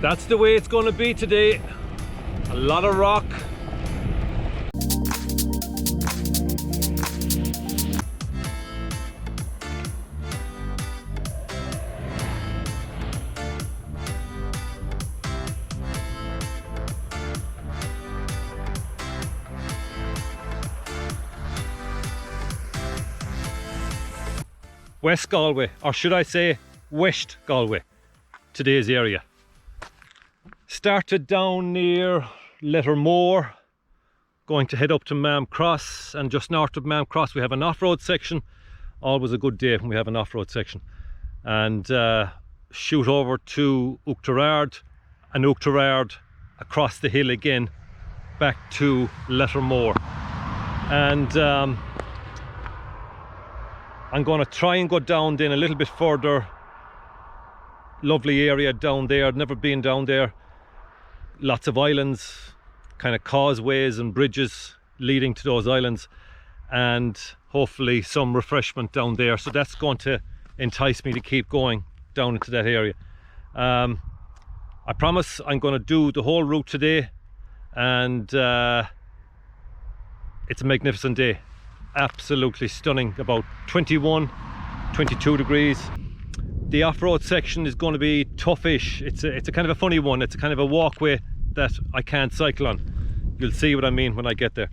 That's the way it's going to be today. A lot of rock. West Galway, or should I say West Galway, today's area. Started down near Lettermore, going to head up to Maam Cross, and just north of Maam Cross we have an off-road section. Always a good day when we have an off-road section. And shoot over to Oughterard, and Oughterard across the hill again back to Lettermore. And I'm going to try and go down then a little bit further. Lovely area down there, never been down there. Lots of islands, kind of causeways and bridges leading to those islands, and hopefully some refreshment down there. So that's going to entice me to keep going down into that area. I promise I'm going to do the whole route today, and it's a magnificent day. Absolutely stunning. About 21, 22 degrees. The off-road section is going to be toughish. It's a kind of a funny one. It's a kind of a walkway that I can't cycle on. You'll see what I mean when I get there.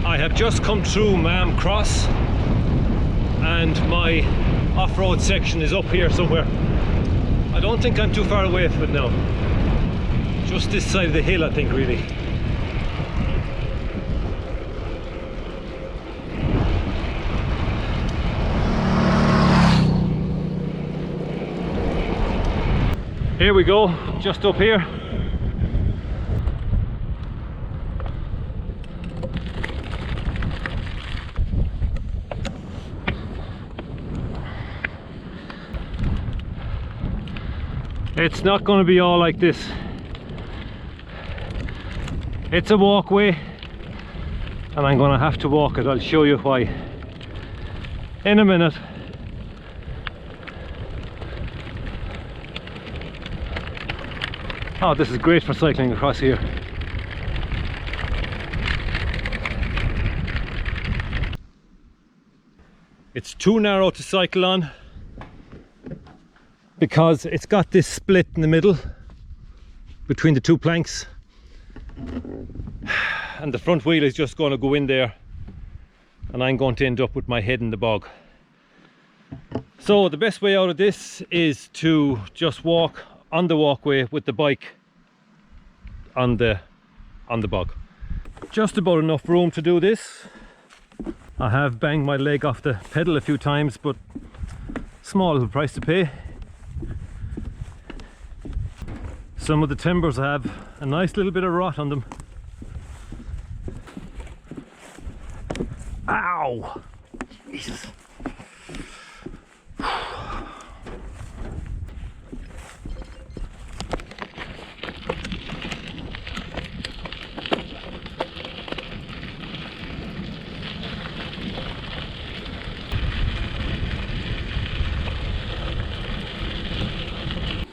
I have just come through Maam Cross, and my off-road section is up here somewhere. I don't think I'm too far away from it now. Just this side of the hill, I think, really. Here we go, just up here. It's not going to be all like this. It's a walkway, and I'm going to have to walk it. I'll show you why in a minute. Oh, this is great for cycling across here. It's too narrow to cycle on, because it's got this split in the middle between the two planks, and the front wheel is just going to go in there, and I'm going to end up with my head in the bog. So the best way out of this is to just walk on the walkway with the bike on the bog. Just about enough room to do this. I have banged my leg off the pedal a few times, but small little price to pay. Some of the timbers have a nice little bit of rot on them. Ow! Jesus.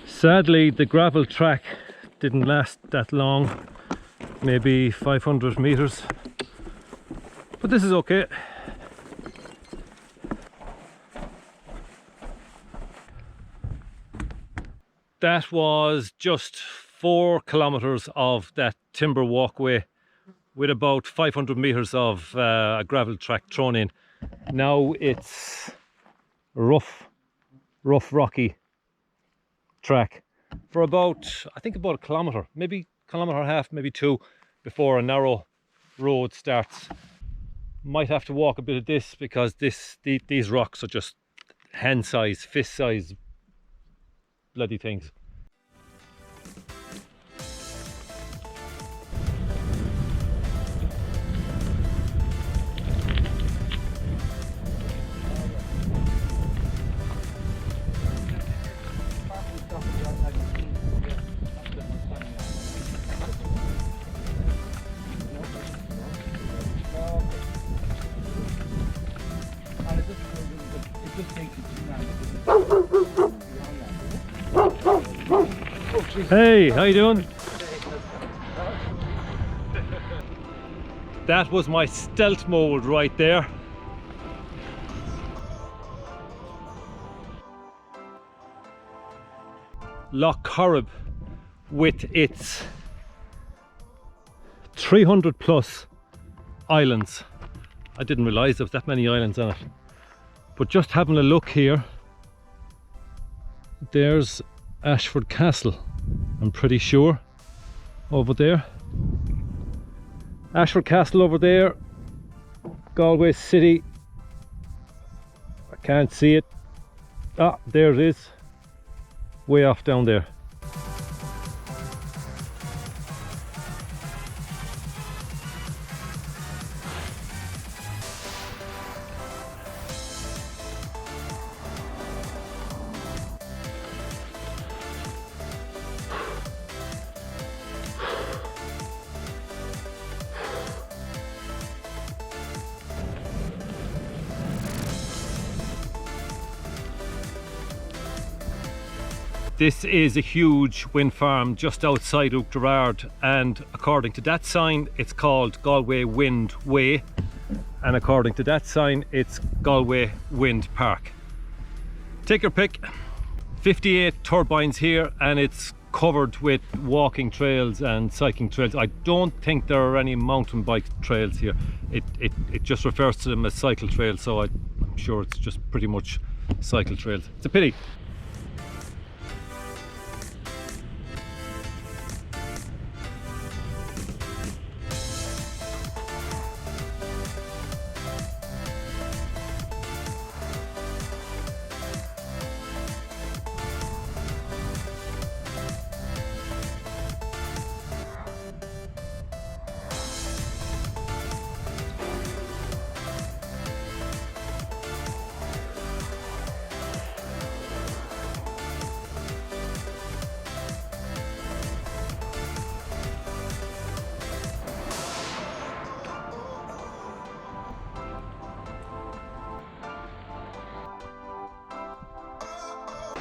Sadly, the gravel track didn't last that long, maybe 500 meters, but this is okay. That was just 4 kilometers of that timber walkway with about 500 meters of a gravel track thrown in. Now it's rough, rocky track for about, I think, about a kilometre, maybe kilometre and a half, maybe 2, before a narrow road starts. Might have to walk a bit of this, because these rocks are just hand size, fist size bloody things. Hey, how you doing? That was my stealth mode right there. Lough Corrib, with its 300 plus islands. I didn't realise there was that many islands on it. But just having a look here, there's Ashford Castle, I'm pretty sure, over there. Ashford Castle over there, Galway City. I can't see it. Ah, there it is, way off down there. This is a huge wind farm just outside Oughterard, and according to that sign it's called Galway Wind Way, and according to that sign it's Galway Wind Park. Take your pick. 58 turbines here, and it's covered with walking trails and cycling trails. I don't think there are any mountain bike trails here. It just refers to them as cycle trails, so I'm sure it's just pretty much cycle trails. It's a pity.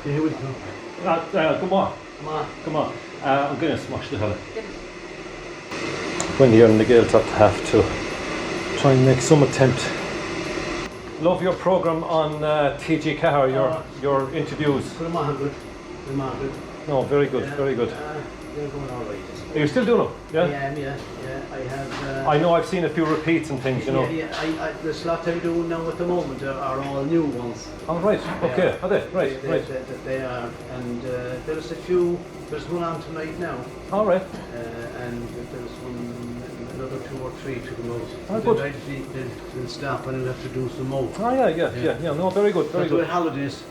Here we go. Come on. Come on. Come on. I'm going to smash the hell. When you're in the Gaeltacht, have to try and make some attempt. Love your programme on TG Cahar, your interviews. Good good. No, very good, very good. They're going all right. Are you still doing them? Yeah? Yeah. I have. I know I've seen a few repeats and things, you know. Yeah. The slots I do now at the moment are all new ones. Oh, right. Okay. Are they? Right. They are, and there's a few. There's one on tonight now. All right. And there's another 2 or 3 to come out. Oh, good. They'll stop and I'll have to do some more. Oh, yeah. No, very good, very good. You're on holidays.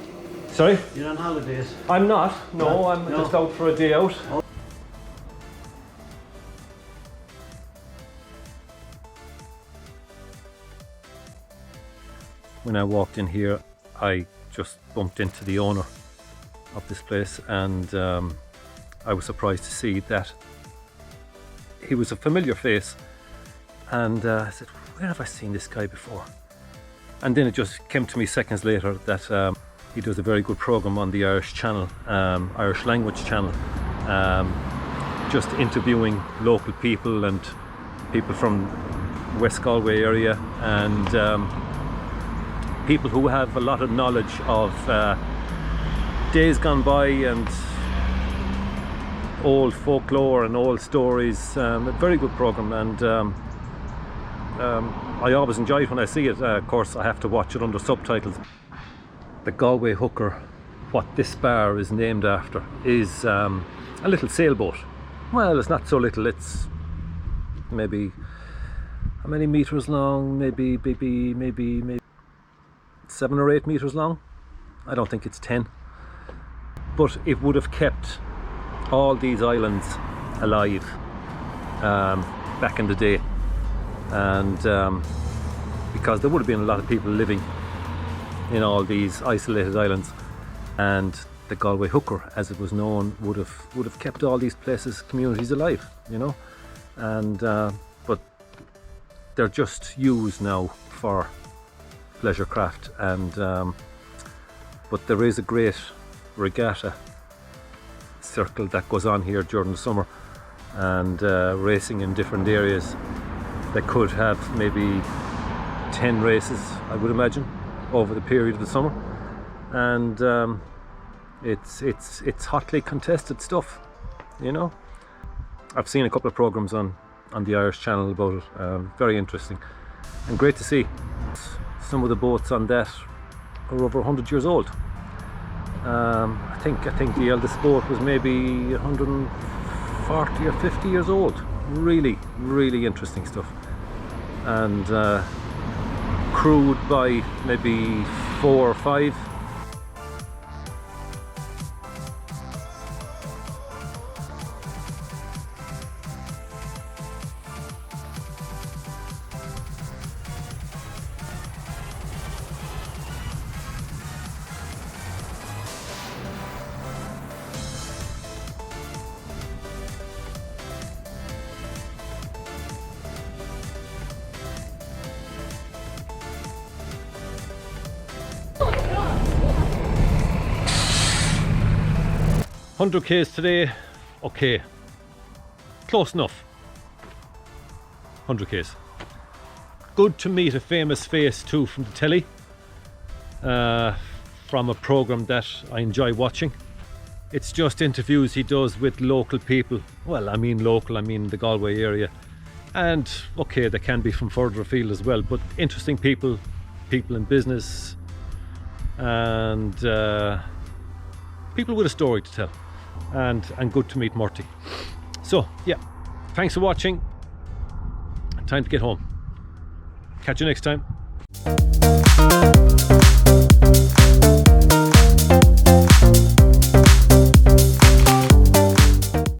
Sorry? You're on holidays. I'm not. No, I'm just out for a day out. Oh. When I walked in here, I just bumped into the owner of this place, and I was surprised to see that he was a familiar face, and I said, where have I seen this guy before? And then it just came to me seconds later that he does a very good programme on the Irish channel, Irish language channel, just interviewing local people and people from West Galway area, and people who have a lot of knowledge of days gone by and old folklore and old stories. A very good programme, and I always enjoy it when I see it. Of course, I have to watch it under subtitles. The Galway Hooker, what this bar is named after, is a little sailboat. Well, it's not so little. It's maybe, how many meters long? Maybe 7 or 8 meters long. I don't think it's 10. But it would have kept all these islands alive back in the day, and because there would have been a lot of people living in all these isolated islands, and the Galway Hooker, as it was known, would have kept all these places, communities alive, you know. And but they're just used now for pleasure craft, and but there is a great regatta circle that goes on here during the summer, and racing in different areas that could have maybe 10 races, I would imagine, over the period of the summer. And it's hotly contested stuff, you know. I've seen a couple of programs on the Irish Channel about it. Very interesting and great to see. Some of the boats on that are over 100 years old. I think the eldest boat was maybe 140 or 50 years old. Really, really interesting stuff. And crewed by maybe 4 or 5. Hundred Ks today, okay, close enough. 100 Ks. Good to meet a famous face too from the telly, from a program that I enjoy watching. It's just interviews he does with local people. Well, I mean local, I mean the Galway area, and okay, they can be from further afield as well, but interesting people in business, and people with a story to tell. And good to meet Murty. So yeah, thanks for watching. Time to get home. Catch you next time.